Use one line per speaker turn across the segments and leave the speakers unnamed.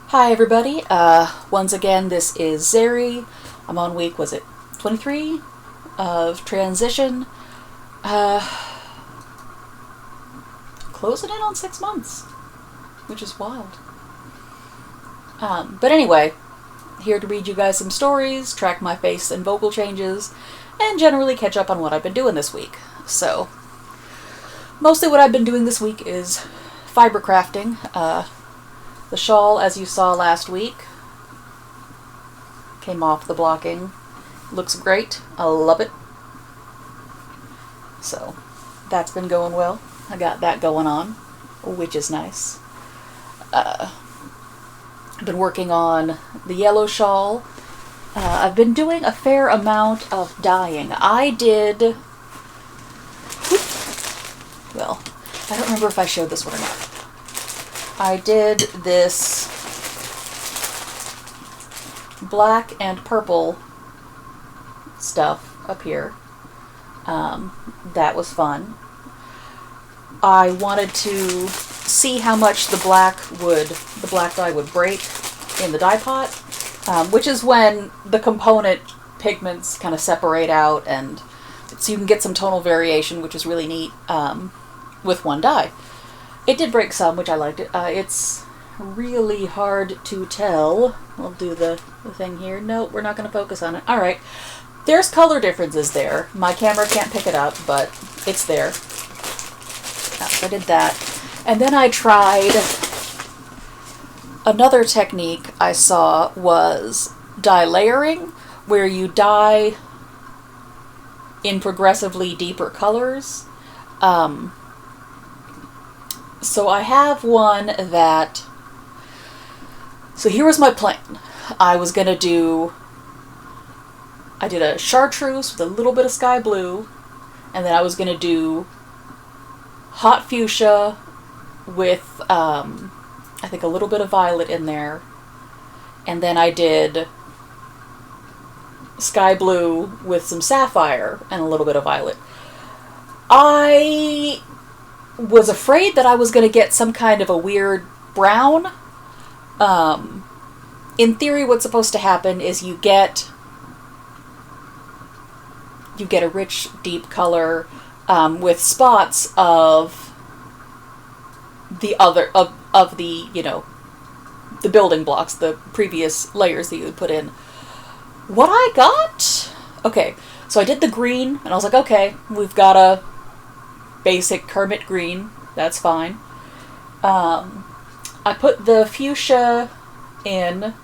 Hi everybody, once again this is Zeri. I'm on week, was it 23 of transition. Closing in on 6 months, which is wild. But anyway, here to read you guys some stories, track my face and vocal changes, and generally catch up on what I've been doing this week. So, mostly what I've been doing this week is fiber crafting. The shawl, as you saw last week, came off the blocking. Looks great. I love it. So, that's been going well. I got that going on, which is nice. I've been working on the yellow shawl. I've been doing a fair amount of dyeing. I don't remember if I showed this one or not. I did this black and purple stuff up here. That was fun. I wanted to see how much the black dye would break in the dye pot, which is when the component pigments kind of separate out, and so you can get some tonal variation, which is really neat with one dye. It did break some, which I liked it. It's really hard to tell. We'll do the thing here. Nope, we're not going to focus on it. Alright. There's color differences there. My camera can't pick it up, but it's there. So I did that. And then I tried another technique I saw was dye layering, where you dye in progressively deeper colors. So I have one that... So here was my plan. I did a chartreuse with a little bit of sky blue, and then I was going to do hot fuchsia with, I think, a little bit of violet in there. And then I did sky blue with some sapphire and a little bit of violet. I was afraid that I was going to get some kind of a weird brown. In theory, what's supposed to happen is you get a rich, deep color with spots of the the building blocks, the previous layers that you would put in. What I got? Okay, so I did the green, and I was like, okay, we've got a basic Kermit green. That's fine. I put the fuchsia in,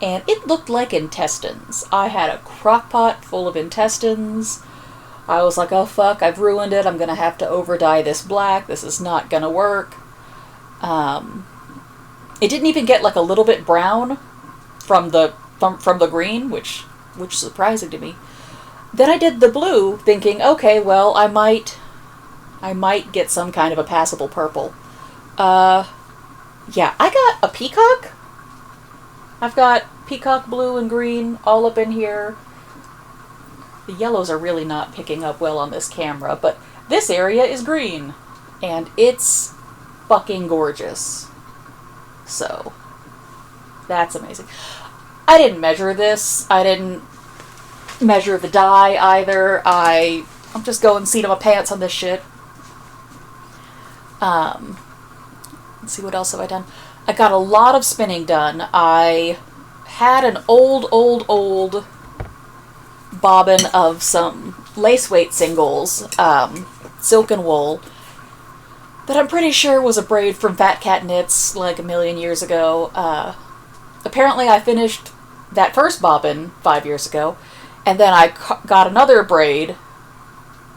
and it looked like intestines. I had a crock pot full of intestines. I was like, oh fuck, I've ruined it. I'm gonna have to over dye this black. This is not gonna work. It didn't even get like a little bit brown from the green, which is surprising to me. Then I did the blue, thinking, okay, well, I might get some kind of a passable purple. Yeah, I got a peacock. I've got peacock blue and green all up in here. The yellows are really not picking up well on this camera, but this area is green, and it's fucking gorgeous. So, that's amazing. I didn't measure this. I didn't measure the dye either. I'm just going seat of my pants on this shit. Let's see, what else have I done? I got a lot of spinning done. I had an old bobbin of some lace weight singles, silk and wool, that I'm pretty sure was a braid from Fat Cat Knits like a million years ago. Apparently I finished that first bobbin 5 years ago, and then I got another braid,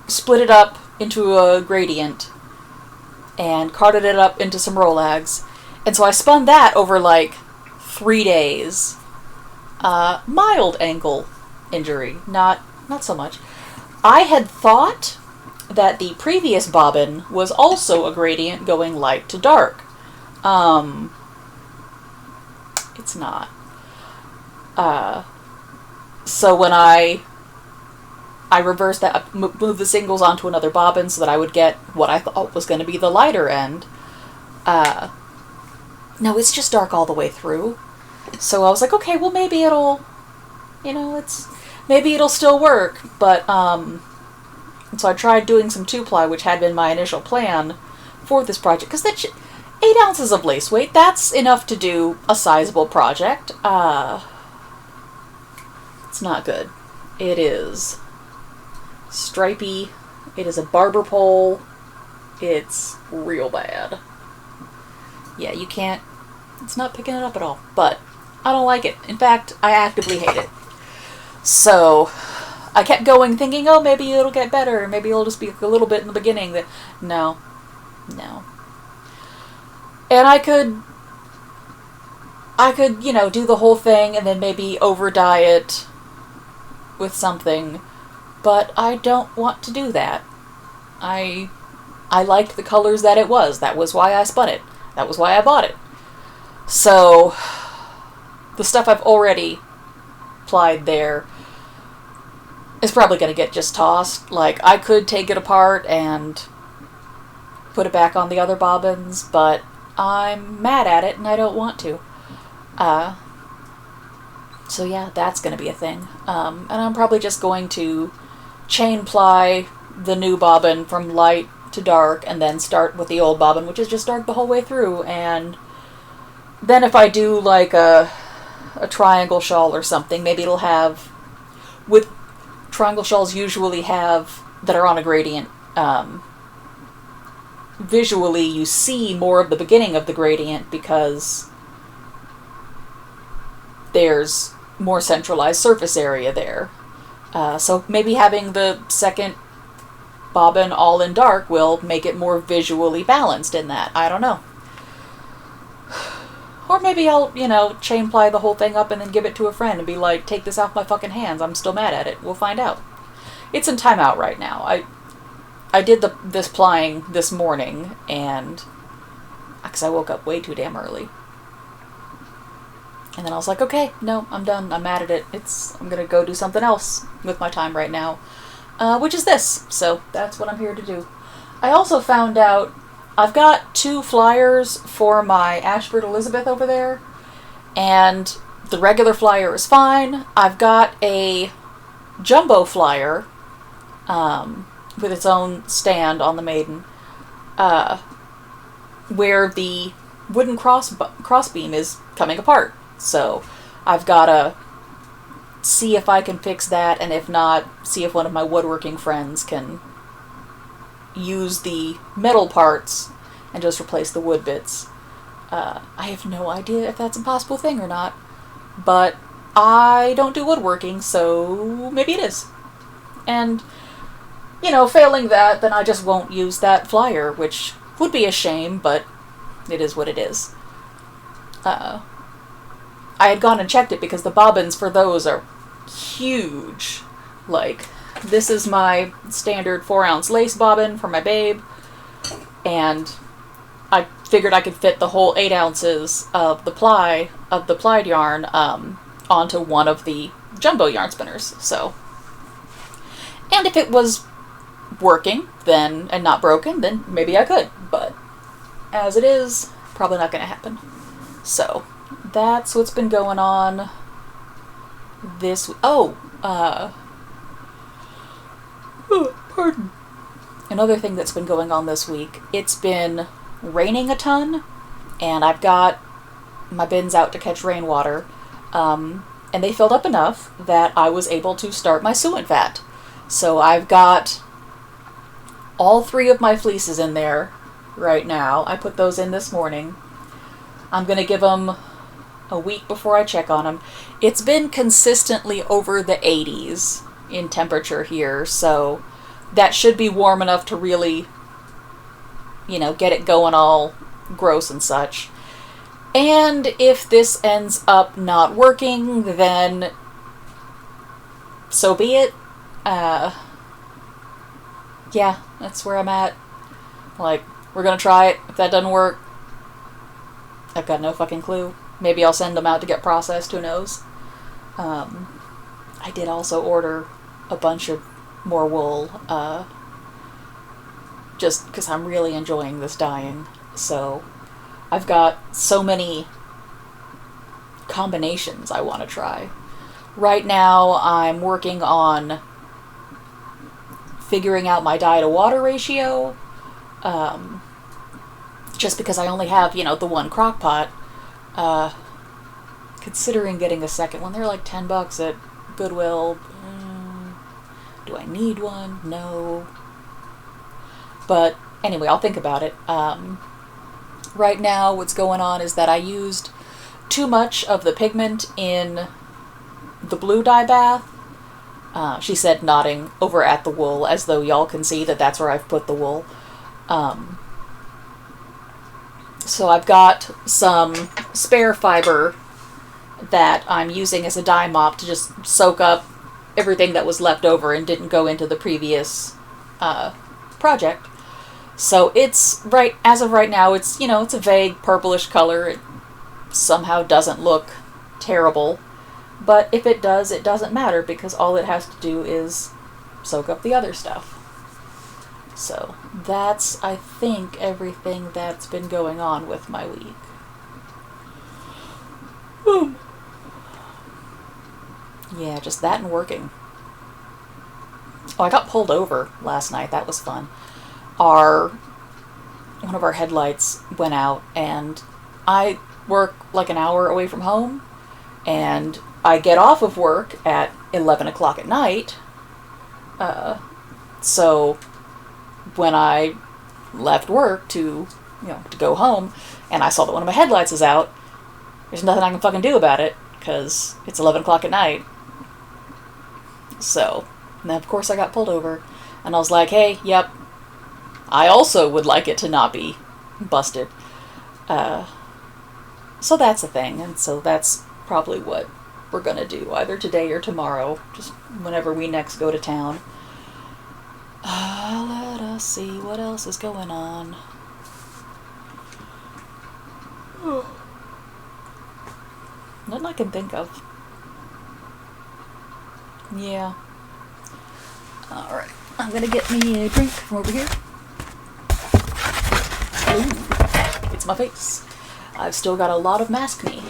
split it up into a gradient, and carded it up into some Rolags. And so I spun that over like 3 days. Mild ankle injury, not so much. I had thought that the previous bobbin was also a gradient going light to dark. It's not. So when I reversed that, moved the singles onto another bobbin so that I would get what I thought was going to be the lighter end. No, it's just dark all the way through. So I was like, okay, well maybe it'll, maybe it'll still work. But, so I tried doing some 2-ply, which had been my initial plan for this project. Because 8 ounces of lace weight, that's enough to do a sizable project. It's not good. It is stripy. It is a barber pole. It's real bad. Yeah, you can't, it's not picking it up at all. But I don't like it. In fact, I actively hate it. So I kept going thinking, oh, maybe it'll get better. Maybe it'll just be a little bit in the beginning. No. And I could, do the whole thing and then maybe over-dye it with something. But I don't want to do that. I liked the colors that it was. That was why I spun it. That was why I bought it. So the stuff I've already applied there is probably going to get just tossed. Like, I could take it apart and put it back on the other bobbins, but I'm mad at it and I don't want to. So yeah, that's going to be a thing. And I'm probably just going to chain ply the new bobbin from light to dark and then start with the old bobbin, which is just dark the whole way through. And then if I do like a triangle shawl or something, maybe it'll have, with triangle shawls usually have, that are on a gradient, visually you see more of the beginning of the gradient because there's more centralized surface area there. So maybe having the second bobbin all in dark will make it more visually balanced in that. I don't know. Or maybe I'll, chain ply the whole thing up and then give it to a friend and be like, take this off my fucking hands. I'm still mad at it. We'll find out. It's in timeout right now. I did this plying this morning, and because I woke up way too damn early. And then I was like, okay, no, I'm done. I'm mad at it. I'm going to go do something else with my time right now, which is this. So that's what I'm here to do. I also found out I've got 2 flyers for my Ashford Elizabeth over there, and the regular flyer is fine. I've got a jumbo flyer with its own stand on the maiden, where the wooden crossbeam is coming apart. So I've got to see if I can fix that, and if not, see if one of my woodworking friends can use the metal parts and just replace the wood bits. I have no idea if that's a possible thing or not, but I don't do woodworking, so maybe it is. And, failing that, then I just won't use that flyer, which would be a shame, but it is what it is. I had gone and checked it because the bobbins for those are huge. Like, this is my standard 4-ounce lace bobbin for my babe, and I figured I could fit the whole 8 ounces of the plied yarn onto one of the jumbo yarn spinners. So, and if it was working then and not broken, then maybe I could. But as it is, probably not going to happen. So that's what's been going on this. Pardon. Another thing that's been going on this week, it's been raining a ton, and I've got my bins out to catch rainwater, and they filled up enough that I was able to start my suet vat. So I've got all 3 of my fleeces in there right now. I put those in this morning. I'm going to give them a week before I check on them. It's been consistently over the 80s in temperature here, so that should be warm enough to really, get it going all gross and such. And if this ends up not working, then so be it. Yeah, that's where I'm at. Like, we're gonna try it. If that doesn't work, I've got no fucking clue. Maybe I'll send them out to get processed, who knows. I did also order a bunch of more wool, just because I'm really enjoying this dyeing. So I've got so many combinations I want to try. Right now, I'm working on figuring out my dye to water ratio. Just because I only have, the one crock pot. Considering getting a second one. They're like $10 at Goodwill. Do I need one? No. But anyway, I'll think about it. Right now, what's going on is that I used too much of the pigment in the blue dye bath. She said, nodding over at the wool, as though y'all can see that that's where I've put the wool. So I've got some spare fiber that I'm using as a dye mop to just soak up everything that was left over and didn't go into the previous project. So it's as of right now, it's a vague purplish color. It somehow doesn't look terrible, but if it does, it doesn't matter because all it has to do is soak up the other stuff. So that's, I think, everything that's been going on with my week. Yeah, just that and working. Oh, I got pulled over last night. That was fun. One of our headlights went out, and I work like an hour away from home, and I get off of work at 11 o'clock at night. So when I left work to go home, and I saw that one of my headlights is out, there's nothing I can fucking do about it, because it's 11 o'clock at night. So, and then of course I got pulled over, and I was like, hey, yep, I also would like it to not be busted. So that's a thing, and so that's probably what we're gonna do, either today or tomorrow, just whenever we next go to town. Let us see what else is going on. Nothing I can think of. Yeah. Alright. I'm gonna get me a drink from over here. Ooh. It's my face. I've still got a lot of mask knee.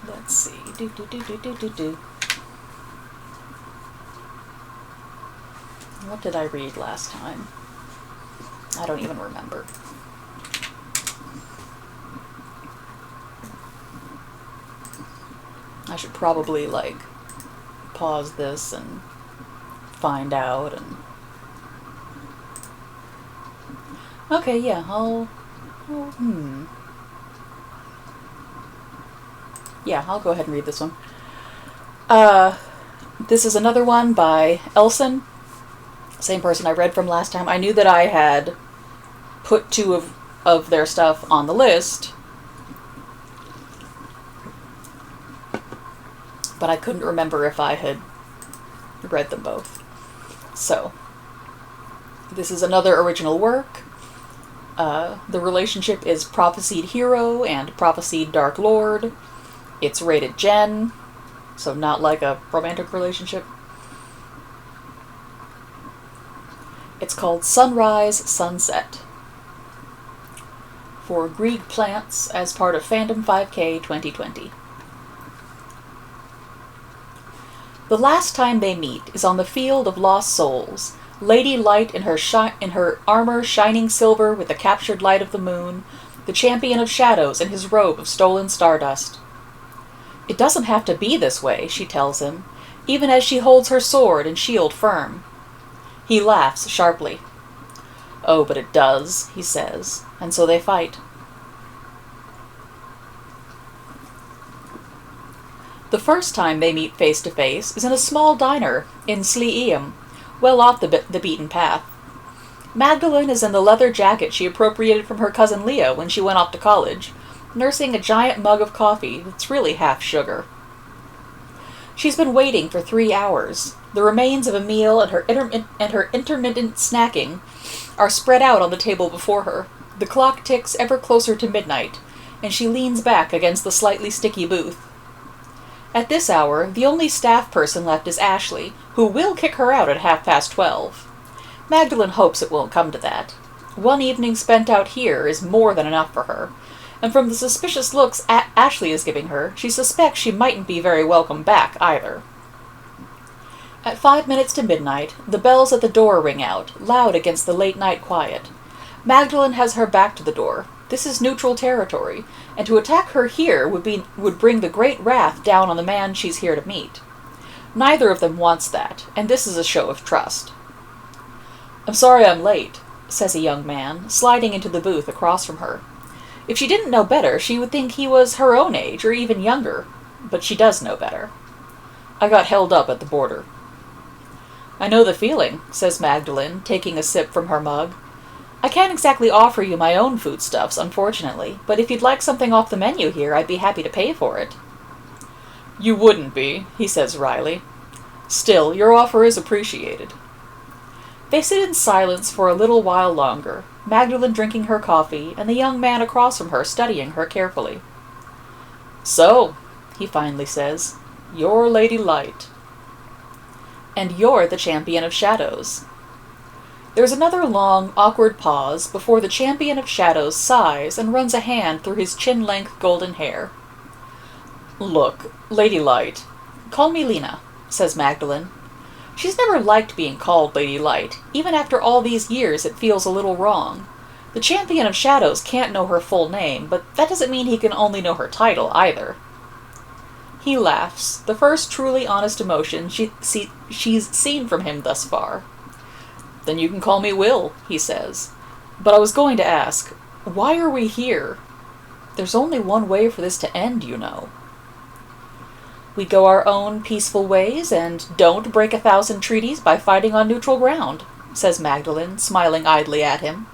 Let's see. What did I read last time? I don't even remember. I should probably, pause this and find out and... Okay, yeah, Yeah, I'll go ahead and read this one. This is another one by Elsin. Same person I read from last time. I knew that I had put two of their stuff on the list, but I couldn't remember if I had read them both. So, this is another original work. The relationship is Prophesied Hero and Prophesied Dark Lord. It's rated Gen, so not like a romantic relationship. It's called Sunrise Sunset. For Greek Plants as part of Fandom 5K 2020. The last time they meet is on the field of lost souls. Lady Light in her armor shining silver with the captured light of the moon, the champion of shadows in his robe of stolen stardust. It doesn't have to be this way, she tells him, even as she holds her sword and shield firm. He laughs sharply. Oh, but it does, he says, and so they fight. The first time they meet face to face is in a small diner in Sleeum, well off the beaten path. Magdalene is in the leather jacket she appropriated from her cousin Leah when she went off to college, nursing a giant mug of coffee that's really half sugar. She's been waiting for 3 hours. The remains of a meal and her intermittent snacking are spread out on the table before her. The clock ticks ever closer to midnight. and she leans back against the slightly sticky booth. At this hour, the only staff person left is Ashley, who will kick her out at 12:30. Magdalene hopes it won't come to that. One evening spent out here is more than enough for her, and from the suspicious looks Ashley is giving her, she suspects she mightn't be very welcome back either. At 5 minutes to midnight, the bells at the door ring out, loud against the late-night quiet. Magdalene has her back to the door. This is neutral territory, and to attack her here would bring the great wrath down on the man she's here to meet. Neither of them wants that, and this is a show of trust. "I'm sorry I'm late," says a young man, sliding into the booth across from her. If she didn't know better, she would think he was her own age, or even younger. But she does know better. "I got held up at the border." "I know the feeling," says Magdalene, taking a sip from her mug. "I can't exactly offer you my own foodstuffs, unfortunately, but if you'd like something off the menu here, I'd be happy to pay for it." "You wouldn't be," he says wryly. "Still, your offer is appreciated." They sit in silence for a little while longer, Magdalene drinking her coffee, and the young man across from her studying her carefully. "So," he finally says, "you're Lady Light." "And you're the champion of shadows." There's another long, awkward pause before the champion of shadows sighs and runs a hand through his chin-length golden hair. "Look, Lady Light." "Call me Lena," says Magdalene. She's never liked being called Lady Light. Even after all these years, it feels a little wrong. The champion of shadows can't know her full name, but that doesn't mean he can only know her title, either. He laughs, the first truly honest emotion she's seen from him thus far. "Then you can call me Will," he says. "But I was going to ask, why are we here? There's only one way for this to end, you know." "We go our own peaceful ways and don't break 1,000 treaties by fighting on neutral ground," says Magdalene, smiling idly at him.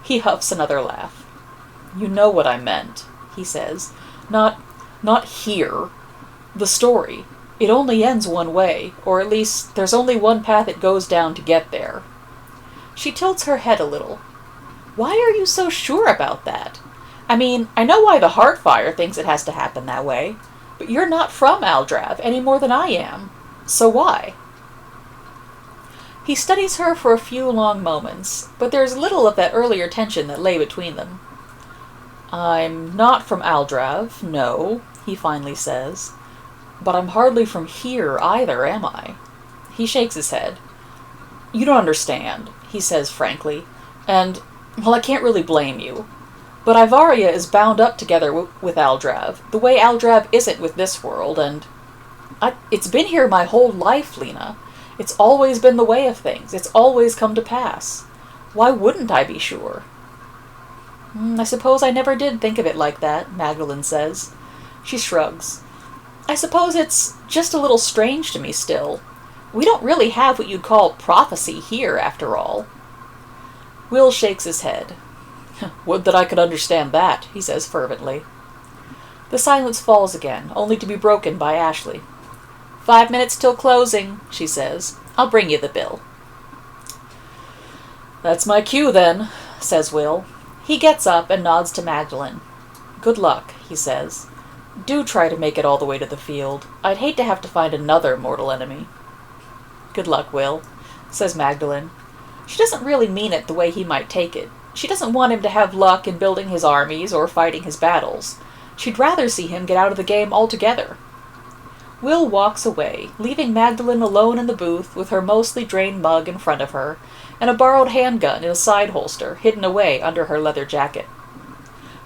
He huffs another laugh. "You know what I meant," he says. Not here. The story. It only ends one way, or at least there's only one path it goes down to get there." She tilts her head a little. "Why are you so sure about that? I mean, I know why the Heartfire thinks it has to happen that way. But you're not from Aldrav any more than I am. So why?" He studies her for a few long moments, but there's little of that earlier tension that lay between them. "I'm not from Aldrav, no," he finally says. "But I'm hardly from here either, am I?" He shakes his head. "You don't understand," he says frankly, "and, well, I can't really blame you. But Ivaria is bound up together with Aldrav, the way Aldrav isn't with this world, and it's been here my whole life, Lena. It's always been the way of things. It's always come to pass. Why wouldn't I be sure?" "I suppose I never did think of it like that," Magdalene says. She shrugs. "I suppose it's just a little strange to me still. We don't really have what you'd call prophecy here, after all." Will shakes his head. "Would that I could understand that," he says fervently. The silence falls again, only to be broken by Ashley. "5 minutes till closing," she says. "I'll bring you the bill." "That's my cue, then," says Will. He gets up and nods to Magdalene. "Good luck," he says. "Do try to make it all the way to the field. I'd hate to have to find another mortal enemy." "Good luck, Will," says Magdalene. She doesn't really mean it the way he might take it. She doesn't want him to have luck in building his armies or fighting his battles. She'd rather see him get out of the game altogether. Will walks away, leaving Magdalene alone in the booth with her mostly drained mug in front of her, and a borrowed handgun in a side holster hidden away under her leather jacket.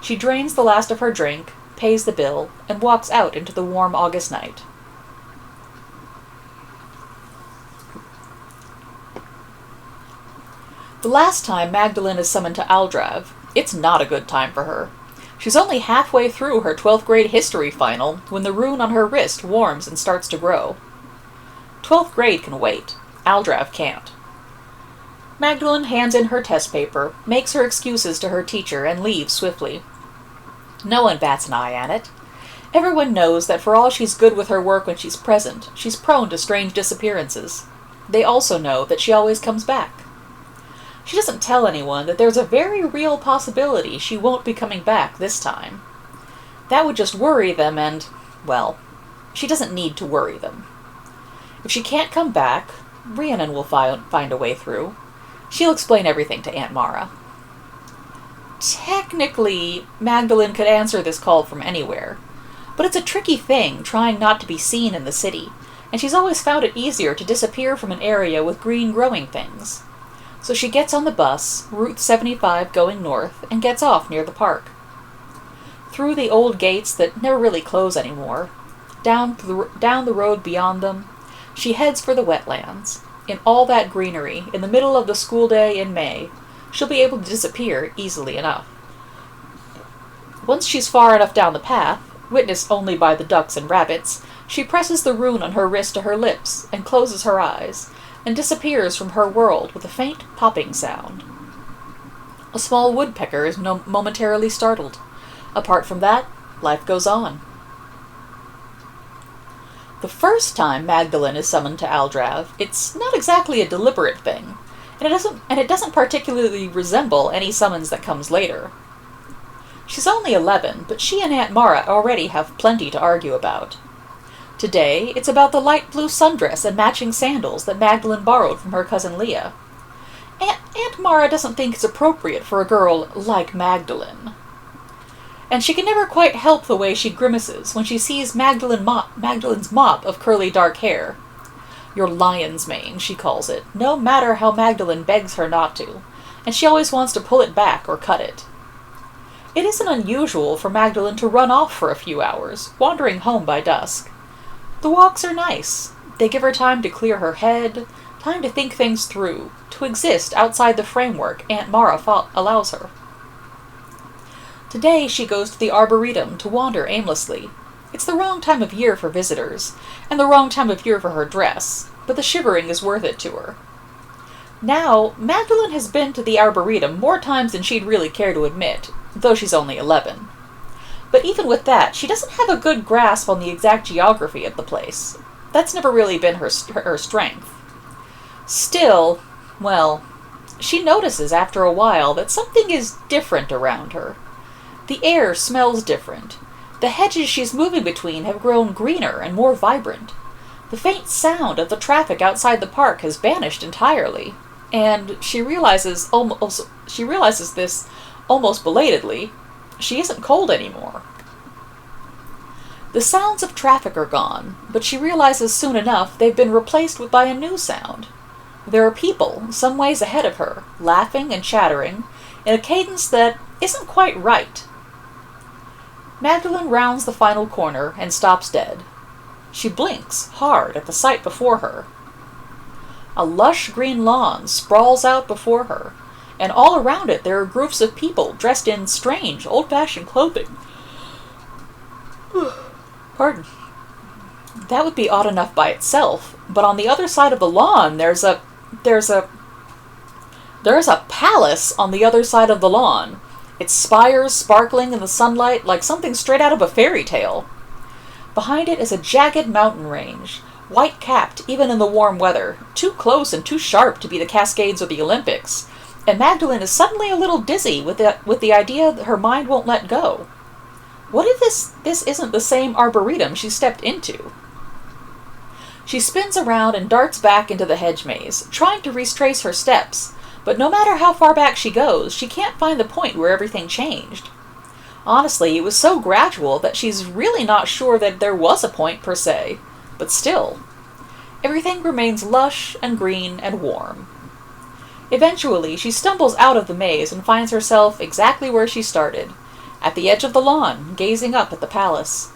She drains the last of her drink, pays the bill, and walks out into the warm August night. The last time Magdalene is summoned to Aldrav, it's not a good time for her. She's only halfway through her 12th grade history final when the rune on her wrist warms and starts to grow. 12th grade can wait. Aldrav can't. Magdalene hands in her test paper, makes her excuses to her teacher, and leaves swiftly. No one bats an eye at it. Everyone knows that for all she's good with her work when she's present, she's prone to strange disappearances. They also know that she always comes back. She doesn't tell anyone that there's a very real possibility she won't be coming back this time. That would just worry them and, well, she doesn't need to worry them. If she can't come back, Rhiannon will find a way through. She'll explain everything to Aunt Mara. Technically, Magdalene could answer this call from anywhere, but it's a tricky thing trying not to be seen in the city, and she's always found it easier to disappear from an area with green growing things. So she gets on the bus, Route 75 going north, and gets off near the park. Through the old gates that never really close anymore, down the road beyond them, she heads for the wetlands. In all that greenery, in the middle of the school day in May, she'll be able to disappear easily enough. Once she's far enough down the path, witnessed only by the ducks and rabbits, she presses the rune on her wrist to her lips and closes her eyes, and disappears from her world with a faint popping sound. A small woodpecker is momentarily startled. Apart from that, life goes on. The first time Magdalene is summoned to Aldrav, it's not exactly a deliberate thing, and it doesn't particularly resemble any summons that comes later. She's only 11, but she and Aunt Mara already have plenty to argue about. Today, it's about the light blue sundress and matching sandals that Magdalene borrowed from her cousin Leah. Aunt Mara doesn't think it's appropriate for a girl like Magdalene. And she can never quite help the way she grimaces when she sees Magdalene's mop of curly dark hair. Your lion's mane, she calls it, no matter how Magdalene begs her not to, and she always wants to pull it back or cut it. It isn't unusual for Magdalene to run off for a few hours, wandering home by dusk. The walks are nice. They give her time to clear her head, time to think things through, to exist outside the framework Aunt Mara allows her. Today she goes to the Arboretum to wander aimlessly. It's the wrong time of year for visitors, and the wrong time of year for her dress, but the shivering is worth it to her. Now, Magdalene has been to the Arboretum more times than she'd really care to admit, though she's only 11. But even with that, she doesn't have a good grasp on the exact geography of the place. That's never really been her strength. Still, well, she notices after a while that something is different around her. The air smells different. The hedges she's moving between have grown greener and more vibrant. The faint sound of the traffic outside the park has vanished entirely, and she realizes this almost belatedly. She isn't cold anymore. The sounds of traffic are gone, but she realizes soon enough they've been replaced by a new sound. There are people, some ways ahead of her, laughing and chattering, in a cadence that isn't quite right. Magdalene rounds the final corner and stops dead. She blinks hard at the sight before her. A lush green lawn sprawls out before her, and all around it there are groups of people dressed in strange, old-fashioned clothing. Pardon. That would be odd enough by itself, but on the other side of the lawn there's a palace on the other side of the lawn. Its spires sparkling in the sunlight like something straight out of a fairy tale. Behind it is a jagged mountain range, white-capped even in the warm weather, too close and too sharp to be the Cascades or the Olympics, and Magdalene is suddenly a little dizzy with the idea that her mind won't let go. What if this isn't the same arboretum she stepped into? She spins around and darts back into the hedge maze, trying to retrace her steps, but no matter how far back she goes, she can't find the point where everything changed. Honestly, it was so gradual that she's really not sure that there was a point per se, but still. Everything remains lush and green and warm. Eventually, she stumbles out of the maze and finds herself exactly where she started, at the edge of the lawn, gazing up at the palace.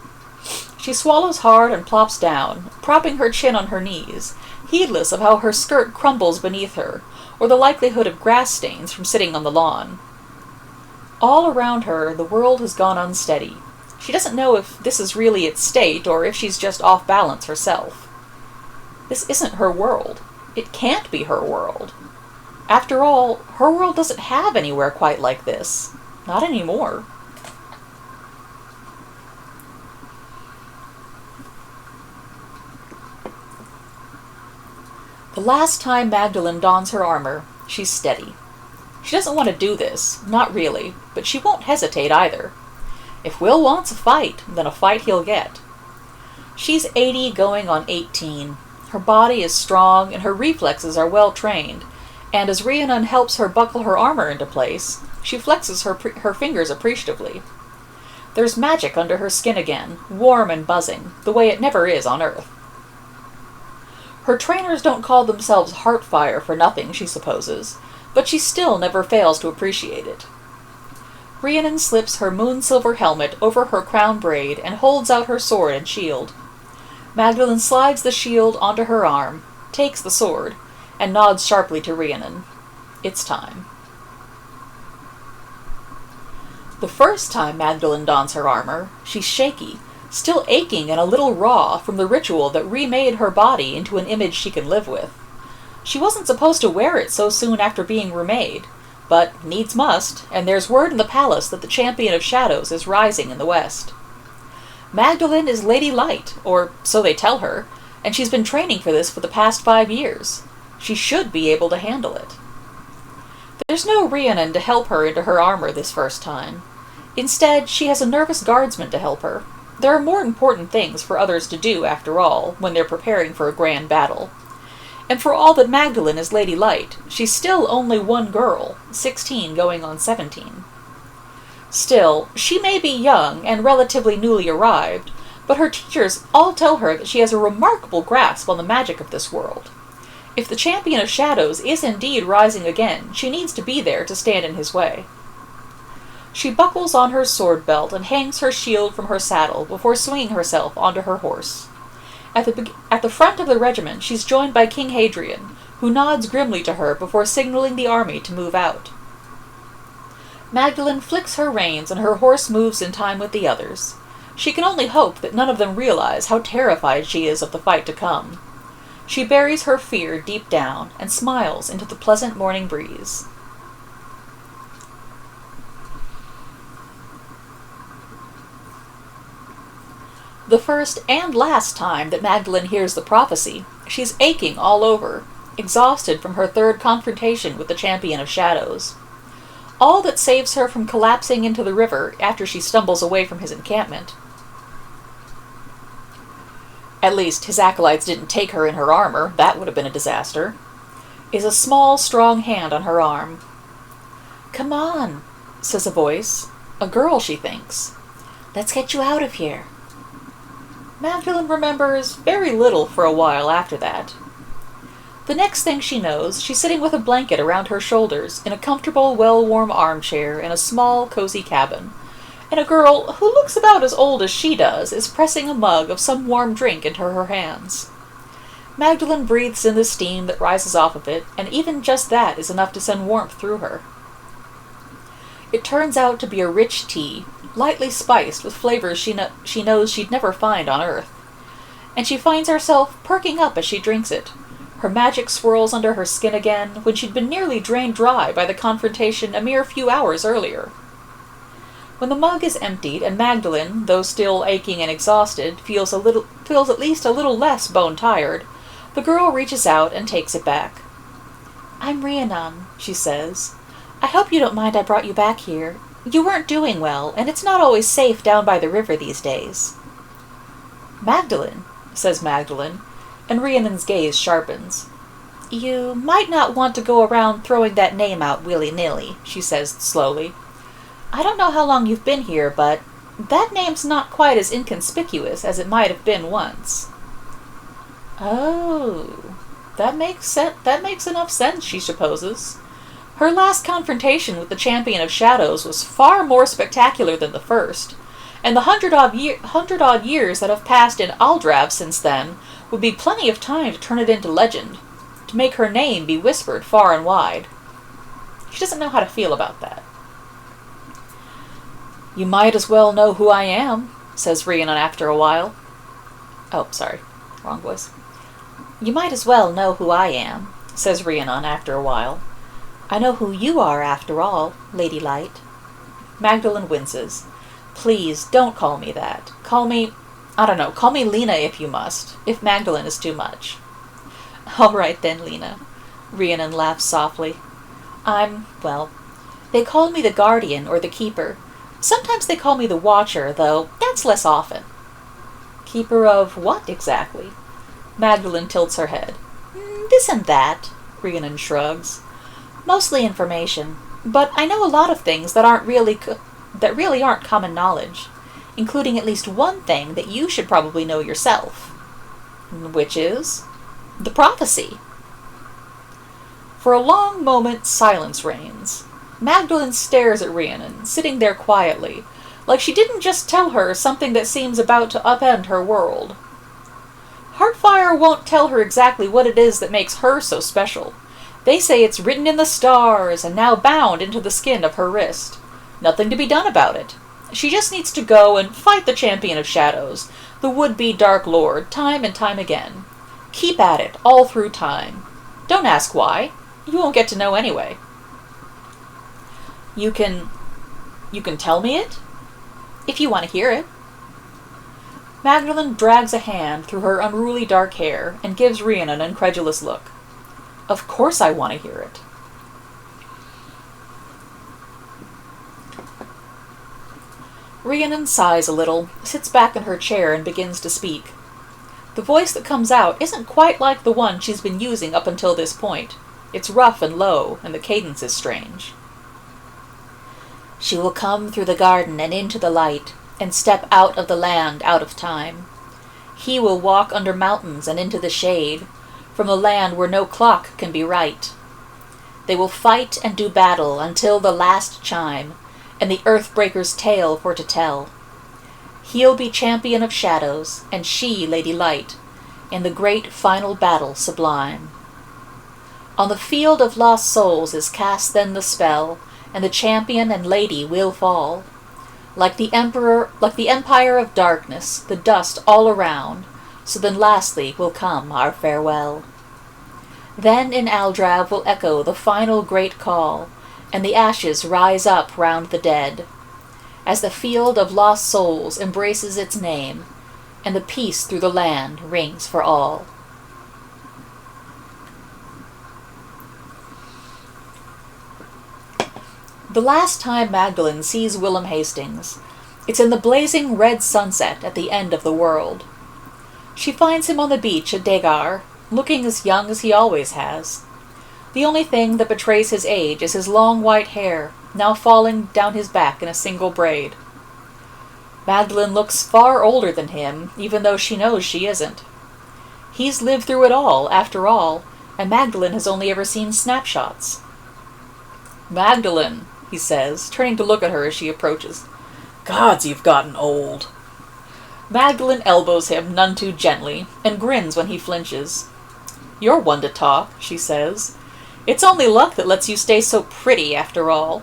She swallows hard and plops down, propping her chin on her knees, heedless of how her skirt crumbles beneath her, or the likelihood of grass stains from sitting on the lawn. All around her, the world has gone unsteady. She doesn't know if this is really its state, or if she's just off balance herself. This isn't her world. It can't be her world. After all, her world doesn't have anywhere quite like this. Not anymore. The last time Magdalene dons her armor, she's steady. She doesn't want to do this, not really, but she won't hesitate either. If Will wants a fight, then a fight he'll get. She's 80 going on 18. Her body is strong and her reflexes are well trained, and as Rhiannon helps her buckle her armor into place, she flexes her fingers appreciatively. There's magic under her skin again, warm and buzzing, the way it never is on Earth. Her trainers don't call themselves Heartfire for nothing, she supposes, but she still never fails to appreciate it. Rhiannon slips her moon-silver helmet over her crown braid and holds out her sword and shield. Magdalene slides the shield onto her arm, takes the sword, and nods sharply to Rhiannon. It's time. The first time Magdalene dons her armor, she's shaky, still aching and a little raw from the ritual that remade her body into an image she can live with. She wasn't supposed to wear it so soon after being remade, but needs must, and there's word in the palace that the Champion of Shadows is rising in the west. Magdalene is Lady Light, or so they tell her, and she's been training for this for the past 5 years. She should be able to handle it. There's no Rhiannon to help her into her armor this first time. Instead, she has a nervous guardsman to help her. There are more important things for others to do, after all, when they're preparing for a grand battle. And for all that Magdalene is Lady Light, she's still only one girl, 16 going on 17. Still, she may be young and relatively newly arrived, but her teachers all tell her that she has a remarkable grasp on the magic of this world. If the Champion of Shadows is indeed rising again, she needs to be there to stand in his way. She buckles on her sword belt and hangs her shield from her saddle before swinging herself onto her horse. At the front of the regiment, she's joined by King Hadrian, who nods grimly to her before signaling the army to move out. Magdalene flicks her reins and her horse moves in time with the others. She can only hope that none of them realize how terrified she is of the fight to come. She buries her fear deep down and smiles into the pleasant morning breeze. The first and last time that Magdalene hears the prophecy, she's aching all over, exhausted from her third confrontation with the Champion of Shadows. All that saves her from collapsing into the river after she stumbles away from his encampment, at least his acolytes didn't take her in her armor, that would have been a disaster, is a small, strong hand on her arm. "Come on," says a voice. A girl, she thinks. "Let's get you out of here." Magdalene remembers very little for a while after that. The next thing she knows, she's sitting with a blanket around her shoulders in a comfortable, well-warm armchair in a small, cozy cabin, and a girl who looks about as old as she does is pressing a mug of some warm drink into her hands. Magdalene breathes in the steam that rises off of it, and even just that is enough to send warmth through her. It turns out to be a rich tea, lightly spiced with flavors she knows she'd never find on Earth. And she finds herself perking up as she drinks it. Her magic swirls under her skin again when she'd been nearly drained dry by the confrontation a mere few hours earlier. When the mug is emptied and Magdalene, though still aching and exhausted, feels at least a little less bone-tired, the girl reaches out and takes it back. "I'm Rhiannon," she says. "I hope you don't mind I brought you back here. You weren't doing well, and it's not always safe down by the river these days." "Magdalene," says Magdalene, and Rhiannon's gaze sharpens. "You might not want to go around throwing that name out willy-nilly," she says slowly. "I don't know how long you've been here, but that name's not quite as inconspicuous as it might have been once." Oh, that makes enough sense, she supposes. Her last confrontation with the Champion of Shadows was far more spectacular than the first, and the hundred odd years that have passed in Aldrav since then would be plenty of time to turn it into legend, to make her name be whispered far and wide. She doesn't know how to feel about that. "You might as well know who I am," says Rhiannon after a while. Oh, sorry. Wrong voice. "You might as well know who I am," says Rhiannon after a while. "I know who you are, after all, Lady Light." Magdalene winces. "Please, don't call me that. Call me Lena if you must, if Magdalene is too much." "All right then, Lena." Rhiannon laughs softly. They call me the Guardian or the Keeper. Sometimes they call me the Watcher, though that's less often. Keeper of what, exactly? Magdalene tilts her head. This and that, Rhiannon shrugs. Mostly information, but I know a lot of things that really aren't common knowledge, including at least one thing that you should probably know yourself. Which is? The prophecy. For a long moment, silence reigns. Magdalene stares at Rhiannon, sitting there quietly, like she didn't just tell her something that seems about to upend her world. Heartfire won't tell her exactly what it is that makes her so special. They say it's written in the stars and now bound into the skin of her wrist. Nothing to be done about it. She just needs to go and fight the champion of shadows, the would-be Dark Lord, time and time again. Keep at it, all through time. Don't ask why. You won't get to know anyway. You can tell me it? If you want to hear it. Magdalene drags a hand through her unruly dark hair and gives Rhiannon an incredulous look. Of course I want to hear it. Rhiannon sighs a little, sits back in her chair and begins to speak. The voice that comes out isn't quite like the one she's been using up until this point. It's rough and low, and the cadence is strange. She will come through the garden and into the light, and step out of the land, out of time. He will walk under mountains and into the shade, from the land where no clock can be right. They will fight and do battle until the last chime, and the Earthbreaker's tale for to tell. He'll be champion of shadows, and she Lady Light, in the great final battle sublime. On the field of lost souls is cast then the spell, and the champion and lady will fall. Like the empire of darkness, the dust all around, so then lastly will come our farewell. Then in Aldrav will echo the final great call, and the ashes rise up round the dead, as the field of lost souls embraces its name, and the peace through the land rings for all. The last time Magdalene sees Willem Hastings, it's in the blazing red sunset at the end of the world. She finds him on the beach at Degar, looking as young as he always has. The only thing that betrays his age is his long white hair, now falling down his back in a single braid. Magdalene looks far older than him, even though she knows she isn't. He's lived through it all, after all, and Magdalene has only ever seen snapshots. "Magdalene," he says, turning to look at her as she approaches. "Gods, you've gotten old." Magdalene elbows him none too gently, and grins when he flinches. "You're one to talk," she says. "It's only luck that lets you stay so pretty, after all."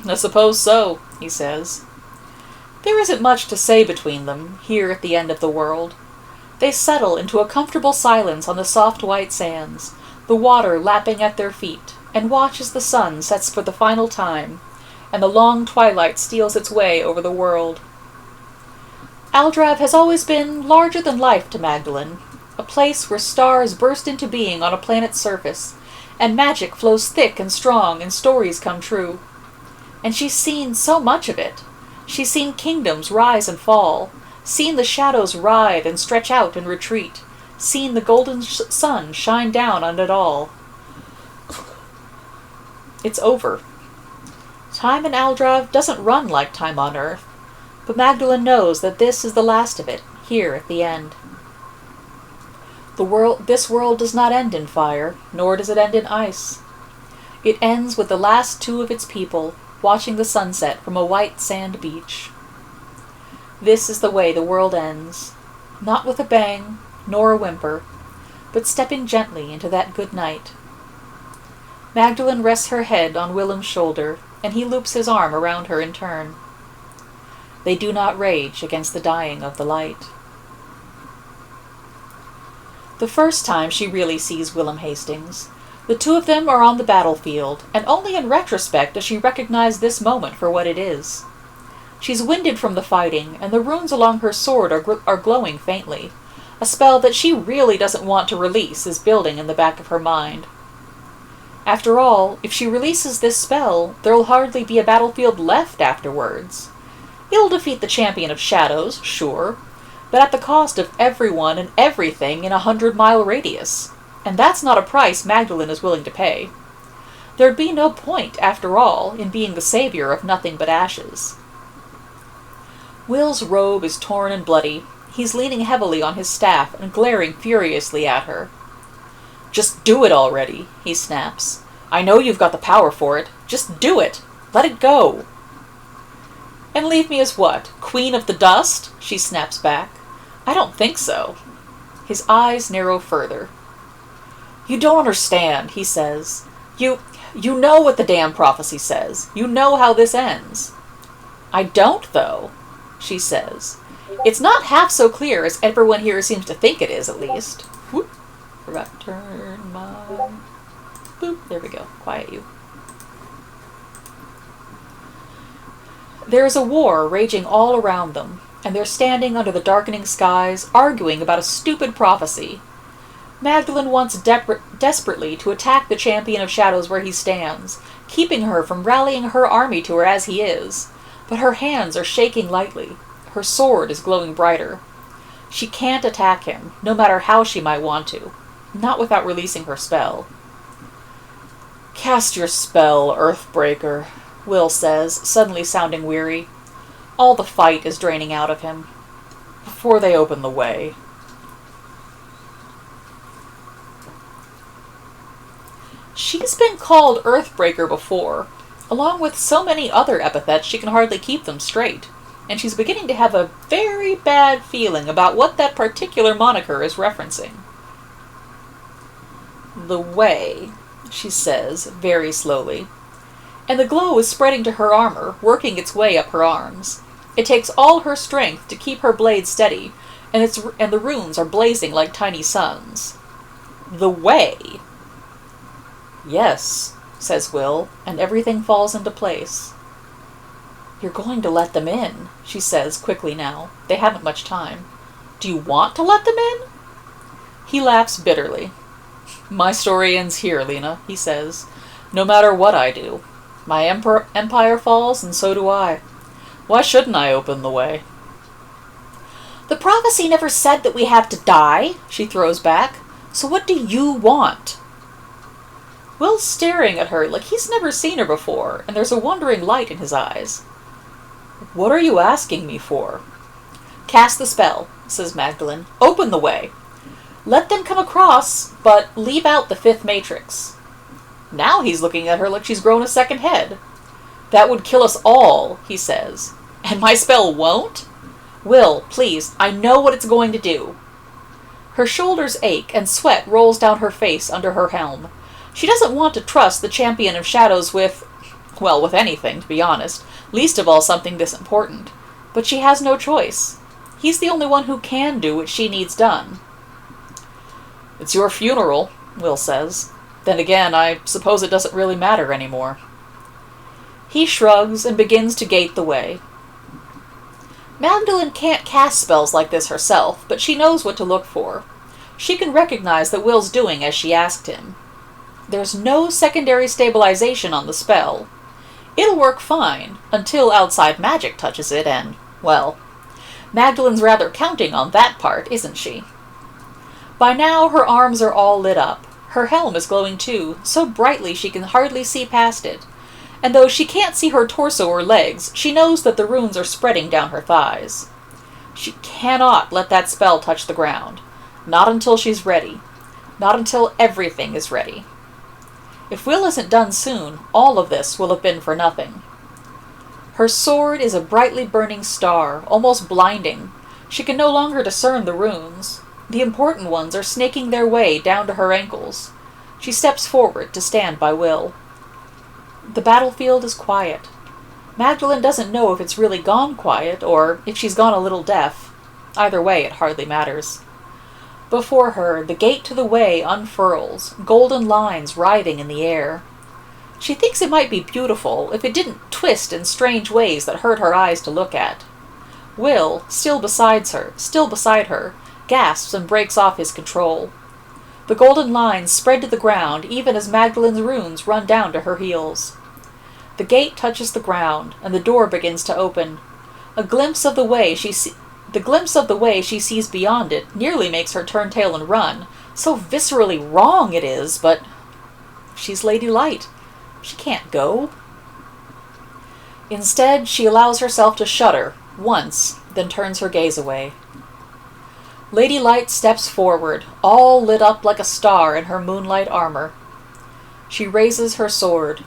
I suppose so," he says. There isn't much to say between them, here at the end of the world. They settle into a comfortable silence on the soft white sands, the water lapping at their feet, and watch as the sun sets for the final time, and the long twilight steals its way over the world. Aldrav has always been larger than life to Magdalene, a place where stars burst into being on a planet's surface, and magic flows thick and strong and stories come true. And she's seen so much of it. She's seen kingdoms rise and fall, seen the shadows writhe and stretch out and retreat, seen the golden sun shine down on it all. It's over. Time in Aldrav doesn't run like time on Earth, but Magdalene knows that this is the last of it, here at the end. This world does not end in fire, nor does it end in ice. It ends with the last two of its people watching the sunset from a white sand beach. This is the way the world ends, not with a bang, nor a whimper, but stepping gently into that good night. Magdalene rests her head on Willem's shoulder, and he loops his arm around her in turn. They do not rage against the dying of the light. The first time she really sees Willem Hastings, the two of them are on the battlefield, and only in retrospect does she recognize this moment for what it is. She's winded from the fighting, and the runes along her sword are glowing faintly. A spell that she really doesn't want to release is building in the back of her mind. After all, if she releases this spell, there'll hardly be a battlefield left afterwards. It'll defeat the champion of shadows, sure, but at the cost of everyone and everything in a 100-mile radius. And that's not a price Magdalene is willing to pay. There'd be no point, after all, in being the savior of nothing but ashes. Will's robe is torn and bloody. He's leaning heavily on his staff and glaring furiously at her. "Just do it already," he snaps. "I know you've got the power for it. Just do it. Let it go." "And leave me as what? Queen of the dust?" she snaps back. "I don't think so." His eyes narrow further. "You don't understand," he says. You know what the damn prophecy says. You know how this ends." "I don't, though," she says. "It's not half so clear as everyone here seems to think it is, at least." Whoop. Forgot to turn my... Boop. There we go. Quiet you. There is a war raging all around them, and they're standing under the darkening skies, arguing about a stupid prophecy. Magdalene wants desperately to attack the champion of shadows where he stands, keeping her from rallying her army to her as he is, but her hands are shaking lightly. Her sword is glowing brighter. She can't attack him, no matter how she might want to, not without releasing her spell. "Cast your spell, Earthbreaker," Will says, suddenly sounding weary. All the fight is draining out of him. "Before they open the way." She's been called Earthbreaker before, along with so many other epithets she can hardly keep them straight, and she's beginning to have a very bad feeling about what that particular moniker is referencing. "The way," she says, very slowly, and the glow is spreading to her armor, working its way up her arms. It takes all her strength to keep her blade steady, and the runes are blazing like tiny suns. "The way." "Yes," says Will, and everything falls into place. "You're going to let them in," she says quickly now. They haven't much time. "Do you want to let them in?" He laughs bitterly. "My story ends here, Lena," he says. "No matter what I do. My empire falls, and so do I. Why shouldn't I open the way?" "The prophecy never said that we have to die," she throws back. "So what do you want?" Will's staring at her like he's never seen her before, and there's a wondering light in his eyes. "What are you asking me for?" "Cast the spell," says Magdalene. "Open the way. Let them come across, but leave out the fifth matrix." Now he's looking at her like she's grown a second head. "That would kill us all," he says. "And my spell won't?" "Will, please, I know what it's going to do." Her shoulders ache and sweat rolls down her face under her helm. She doesn't want to trust the champion of shadows with anything, to be honest, least of all something this important. But she has no choice. He's the only one who can do what she needs done. "It's your funeral," Will says. "Then again, I suppose it doesn't really matter anymore." He shrugs and begins to gate the way. Magdalene can't cast spells like this herself, but she knows what to look for. She can recognize that Will's doing as she asked him. There's no secondary stabilization on the spell. It'll work fine, until outside magic touches it and, well, Magdalene's rather counting on that part, isn't she? By now her arms are all lit up. Her helm is glowing too, so brightly she can hardly see past it. And though she can't see her torso or legs, she knows that the runes are spreading down her thighs. She cannot let that spell touch the ground. Not until she's ready. Not until everything is ready. If Will isn't done soon, all of this will have been for nothing. Her sword is a brightly burning star, almost blinding. She can no longer discern the runes. The important ones are snaking their way down to her ankles. She steps forward to stand by Will. The battlefield is quiet. Magdalene doesn't know if it's really gone quiet, or if she's gone a little deaf. Either way, it hardly matters. Before her, the gate to the way unfurls, golden lines writhing in the air. She thinks it might be beautiful if it didn't twist in strange ways that hurt her eyes to look at. Will, still beside her, gasps and breaks off his control. The golden lines spread to the ground even as Magdalen's runes run down to her heels. The gate touches the ground, and the door begins to open. A glimpse of the way she sees beyond it nearly makes her turn tail and run. So viscerally wrong it is, but she's Lady Light. She can't go. Instead, she allows herself to shudder once, then turns her gaze away. Lady Light steps forward, all lit up like a star in her moonlight armor. She raises her sword.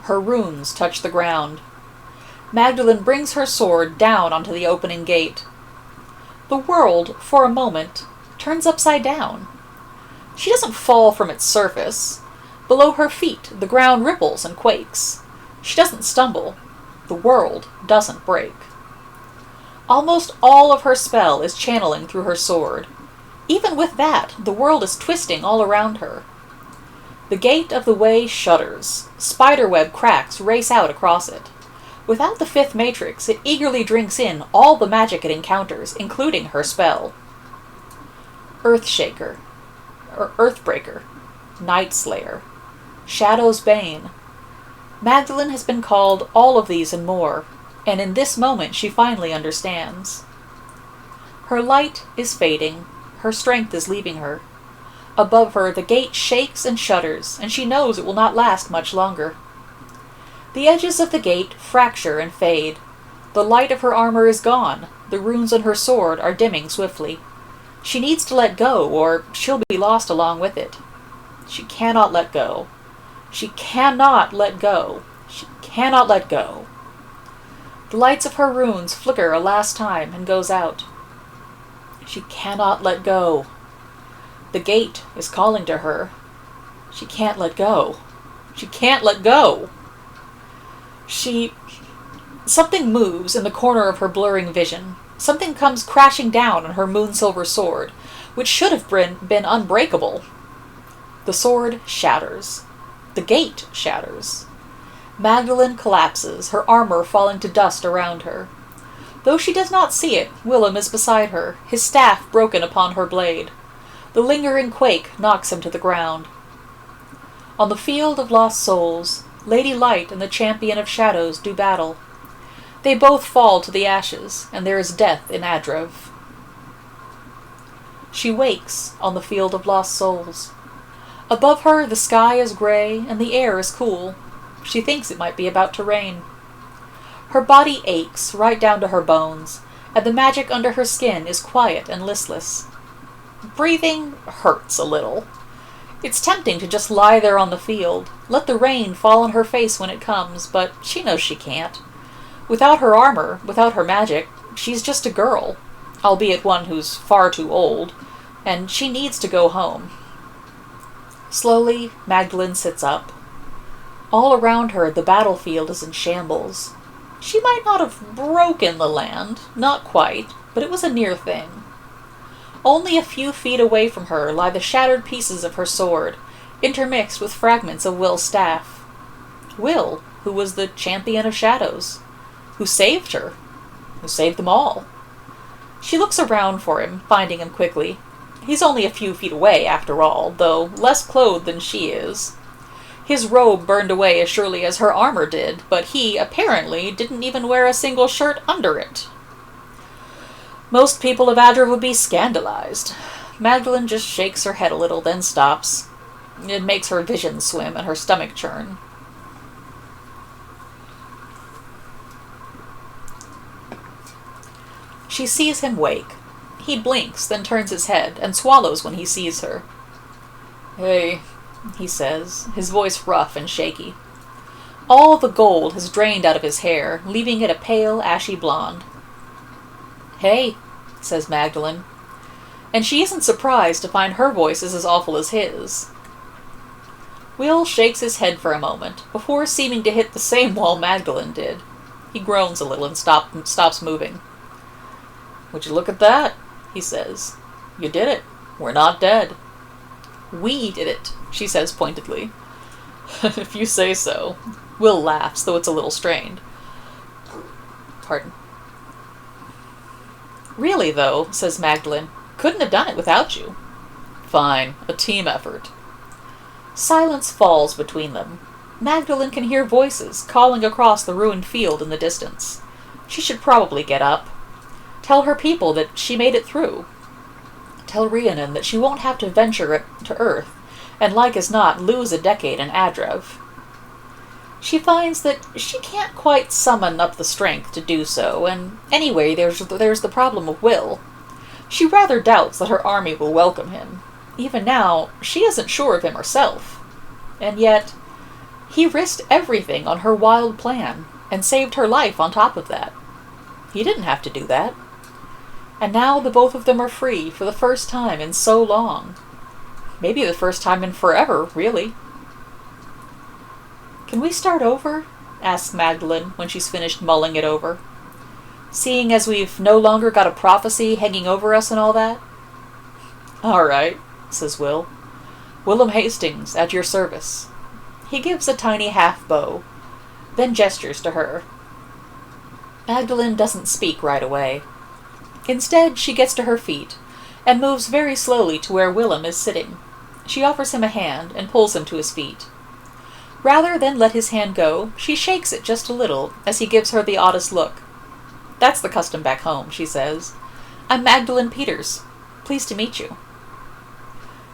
Her runes touch the ground. Magdalen brings her sword down onto the opening gate. The world, for a moment, turns upside down. She doesn't fall from its surface. Below her feet, the ground ripples and quakes. She doesn't stumble. The world doesn't break. Almost all of her spell is channeling through her sword. Even with that, the world is twisting all around her. The gate of the way shudders. Spiderweb cracks race out across it. Without the fifth matrix, it eagerly drinks in all the magic it encounters, including her spell. Earthshaker, or Earthbreaker, Night Slayer, Shadow's Bane. Magdalen has been called all of these and more, and in this moment she finally understands. Her light is fading, her strength is leaving her. Above her, the gate shakes and shudders, and she knows it will not last much longer. The edges of the gate fracture and fade. The light of her armor is gone. The runes on her sword are dimming swiftly. She needs to let go, or she'll be lost along with it. She cannot let go. She cannot let go. She cannot let go. The lights of her runes flicker a last time and goes out. She cannot let go. The gate is calling to her. She can't let go. She can't let go. Something moves in the corner of her blurring vision. Something comes crashing down on her moon-silver sword, which should have been unbreakable. The sword shatters. The gate shatters. Magdalen collapses, her armor falling to dust around her. Though she does not see it, Willem is beside her, his staff broken upon her blade. The lingering quake knocks him to the ground. On the field of lost souls, Lady Light and the Champion of Shadows do battle. They both fall to the ashes, and there is death in Adrev. She wakes on the field of lost souls. Above her, the sky is gray and the air is cool. She thinks it might be about to rain. Her body aches right down to her bones, and the magic under her skin is quiet and listless. Breathing hurts a little. It's tempting to just lie there on the field, let the rain fall on her face when it comes, but she knows she can't. Without her armor, without her magic, she's just a girl, albeit one who's far too old, and she needs to go home. Slowly, Magdalen sits up. All around her, the battlefield is in shambles. She might not have broken the land, not quite, but it was a near thing. Only a few feet away from her lie the shattered pieces of her sword, intermixed with fragments of Will's staff. Will, who was the Champion of Shadows, who saved her, who saved them all. She looks around for him, finding him quickly. He's only a few feet away, after all, though less clothed than she is. His robe burned away as surely as her armor did, but he, apparently, didn't even wear a single shirt under it. Most people of Adra would be scandalized. Magdalen just shakes her head a little, then stops. It makes her vision swim and her stomach churn. She sees him wake. He blinks, then turns his head, and swallows when he sees her. "Hey," he says, his voice rough and shaky. All the gold has drained out of his hair, leaving it a pale, ashy blonde. "Hey," says Magdalen, and she isn't surprised to find her voice is as awful as his. Will shakes his head for a moment, before seeming to hit the same wall Magdalen did. He groans a little and stops moving. "Would you look at that?" he says. "You did it. We're not dead." "We did it," she says pointedly. "If you say so." Will laughs, though it's a little strained. Pardon. "Really, though," says Magdalen, "couldn't have done it without you." Fine, a team effort. Silence falls between them. Magdalene can hear voices calling across the ruined field in the distance. She should probably get up. Tell her people that she made it through. Tell Rhiannon that she won't have to venture to Earth, and like as not lose a decade in Adrev. She finds that she can't quite summon up the strength to do so, and anyway there's the problem of Will. She rather doubts that her army will welcome him. Even now, she isn't sure of him herself. And yet, he risked everything on her wild plan, and saved her life on top of that. He didn't have to do that. And now the both of them are free for the first time in so long. Maybe the first time in forever, really. Can we start over? Asks Magdalene when she's finished mulling it over. Seeing as we've no longer got a prophecy hanging over us and all that? All right, says Will. Willem Hastings, at your service. He gives a tiny half-bow, then gestures to her. Magdalene doesn't speak right away. Instead, she gets to her feet, and moves very slowly to where Willem is sitting. She offers him a hand, and pulls him to his feet. Rather than let his hand go, she shakes it just a little, as he gives her the oddest look. That's the custom back home, she says. I'm Magdalene Peters. Pleased to meet you.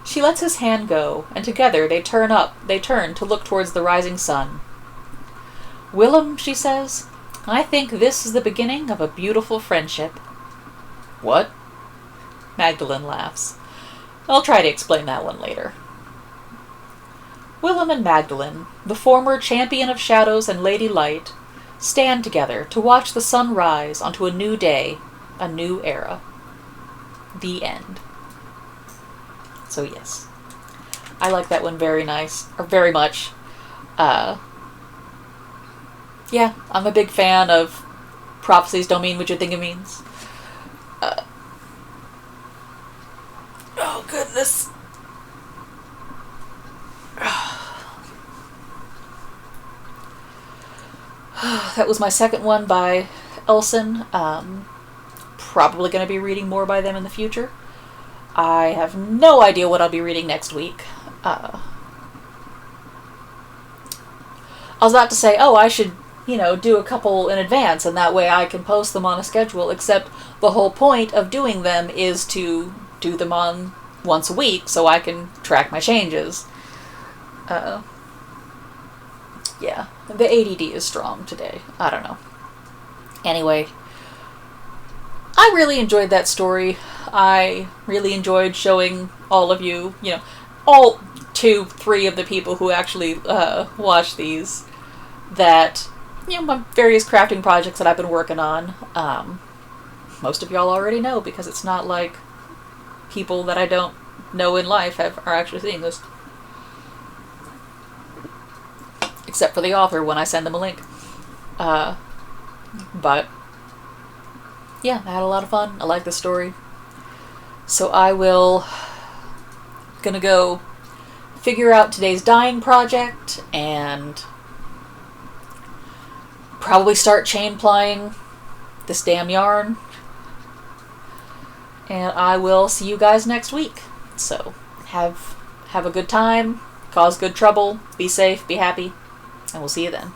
She lets his hand go, and together they turn to look towards the rising sun. Willem, she says, I think this is the beginning of a beautiful friendship. What? Magdalene laughs. I'll try to explain that one later. Willem and Magdalene, the former champion of shadows and Lady Light, stand together to watch the sun rise onto a new day, a new era. The end. So yes, I like that one very much. Yeah, I'm a big fan of prophecies don't mean what you think it means. Oh goodness. That was my second one by Elsin. Probably going to be reading more by them in the future. I have no idea what I'll be reading next week. I was about to say, I should, do a couple in advance, and that way I can post them on a schedule, except the whole point of doing them is to do them on once a week so I can track my changes. Yeah, the ADD is strong today. I don't know. Anyway, I really enjoyed that story. I really enjoyed showing all of you, all 2-3 of the people who actually watch these, that, my various crafting projects that I've been working on. Most of y'all already know, because it's not like people that I don't know in life are actually seeing this. Except for the author when I send them a link. But, yeah, I had a lot of fun. I like the story. So gonna go figure out today's dyeing project and probably start chain plying this damn yarn. And I will see you guys next week. So, have a good time, cause good trouble, be safe, be happy, and we'll see you then.